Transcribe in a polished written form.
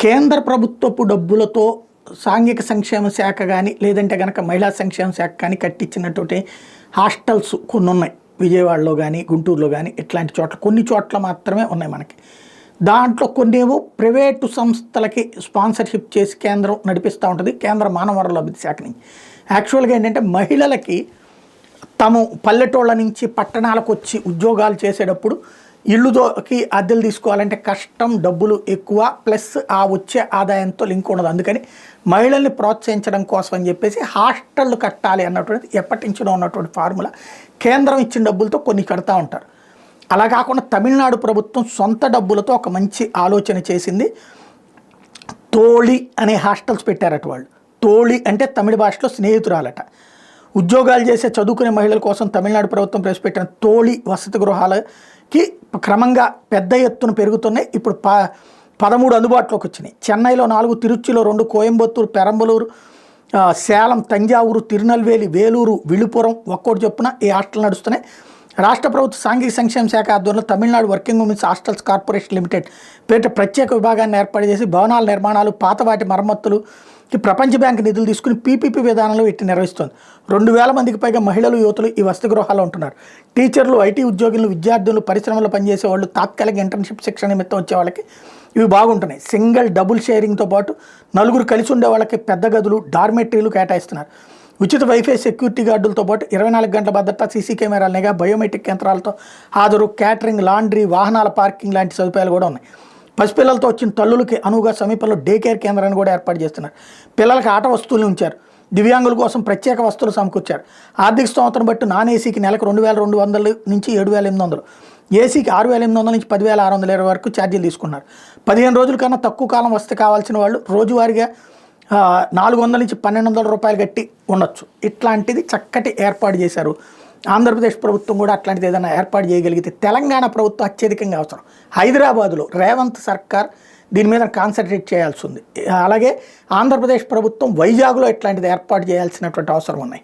కేంద్ర ప్రభుత్వపు డబ్బులతో సాంఘిక సంక్షేమ శాఖ కానీ లేదంటే కనుక మహిళా సంక్షేమ శాఖ కానీ కట్టించినటువంటి హాస్టల్స్ కొన్ని ఉన్నాయి. విజయవాడలో కానీ గుంటూరులో కానీ ఇట్లాంటి చోట్ల కొన్ని చోట్ల మాత్రమే ఉన్నాయి మనకి. దాంట్లో కొన్నేమో ప్రైవేటు సంస్థలకి స్పాన్సర్షిప్ చేసి కేంద్రం నడిపిస్తూ ఉంటుంది, కేంద్ర మానవ వనరుల అభివృద్ధి శాఖ నుంచి. యాక్చువల్గా ఏంటంటే మహిళలకి తాము పల్లెటూళ్ళ నుంచి పట్టణాలకు వచ్చి ఉద్యోగాలు చేసేటప్పుడు ఇళ్ళుకి అద్దెలు తీసుకోవాలంటే కష్టం, డబ్బులు ఎక్కువ, ప్లస్ ఆ వచ్చే ఆదాయంతో లింక్ ఉండదు. అందుకని మహిళల్ని ప్రోత్సహించడం కోసం అని చెప్పేసి హాస్టళ్ళు కట్టాలి అన్నటువంటి ఎప్పటి నుంచో ఉన్నటువంటి ఫార్ములా కేంద్రం ఇచ్చిన డబ్బులతో కొన్ని కడతా ఉంటారు. అలా కాకుండా తమిళనాడు ప్రభుత్వం సొంత డబ్బులతో ఒక మంచి ఆలోచన చేసింది. తోళి అనే హాస్టల్స్ పెట్టారట వాళ్ళు. తోళి అంటే తమిళ భాషలో స్నేహితురాలట. ఉద్యోగాలు చేసే చదువుకునే మహిళల కోసం తమిళనాడు ప్రభుత్వం ప్రవేశపెట్టిన తోళి వసతి గృహాలకి క్రమంగా పెద్ద ఎత్తున పెరుగుతున్నాయి. ఇప్పుడు 13 అందుబాటులోకి వచ్చినాయి. చెన్నైలో 4, తిరుచిలో 2, కోయంబత్తూరు, పెరంబలూరు, సేలం, తంజావూరు, తిరునల్వేలి, వేలూరు, విழுப்புరం ఒక్కోటి చొప్పున ఈ హాస్టల్ నడుస్తున్నాయి. రాష్ట్ర ప్రభుత్వ సాంఘిక సంక్షేమ శాఖ ఆధ్వర్యంలో Tamil Nadu working women's hostels corporation limited పేరిట ప్రత్యేక విభాగాన్ని ఏర్పాటు చేసి భవనాల నిర్మాణాలు, పాత వాటి మరమ్మతులుకి ప్రపంచ బ్యాంక్ నిధులు తీసుకుని పీపీపీ విధానంలో వీటిని నిర్వహిస్తోంది. 2000 మందికి పైగా మహిళలు, యువతులు ఈ వసతి గృహాల్లో ఉంటున్నారు. టీచర్లు, ఐటీ ఉద్యోగులు, విద్యార్థులు, పరిశ్రమలో పనిచేసే వాళ్ళు, తాత్కాలిక ఇంటర్న్షిప్ శిక్షణ నిమిత్తం వచ్చే వాళ్ళకి ఇవి బాగుంటున్నాయి. సింగిల్, డబుల్ షేరింగ్తో పాటు 4 కలిసి ఉండే వాళ్ళకి పెద్ద గదులు, డార్మెటరీలు కేటాయిస్తున్నారు. ఉచిత వైఫై, సెక్యూరిటీ గార్డులతో పాటు 24 గంటల భద్రత, సీసీ కెమెరాలు, నిఘా, బయోమెట్రిక్ యంత్రాలతో హాజరు, క్యాటరింగ్, లాండ్రీ, వాహనాల పార్కింగ్ లాంటి సదుపాయాలు కూడా ఉన్నాయి. పసిపిల్లలతో వచ్చిన తల్లులకి అనువుగా సమీపంలో డే కేర్ కేంద్రాన్ని కూడా ఏర్పాటు చేస్తున్నారు. పిల్లలకి ఆట వస్తువులు ఉంచారు. దివ్యాంగుల కోసం ప్రత్యేక వస్తువులు సమకూర్చారు. ఆర్థిక స్తోమతను బట్టి నాన్ ఏసీకి నెలకు 2200 నుంచి 7800, ఏసీకి 6800 నుంచి 10620 వరకు ఛార్జీలు తీసుకున్నారు. 15 రోజుల కన్నా తక్కువ కాలం వస్తే కావాల్సిన వాళ్ళు రోజువారీగా 400 నుంచి 1200 రూపాయలు కట్టి ఉండొచ్చు. ఇట్లాంటిది చక్కటి ఏర్పాటు చేశారు. ఆంధ్రప్రదేశ్ ప్రభుత్వం కూడా అట్లాంటిది ఏదైనా ఏర్పాటు చేయగలిగితే తెలంగాణ ప్రభుత్వం అత్యధికంగా అవసరం. హైదరాబాదులో రేవంత్ సర్కార్ దీని మీద కాన్సన్ట్రేట్ చేయాల్సి ఉంది. అలాగే ఆంధ్రప్రదేశ్ ప్రభుత్వం వైజాగ్లో ఇట్లాంటిది ఏర్పాటు చేయాల్సినటువంటి అవసరం ఉన్నాయి.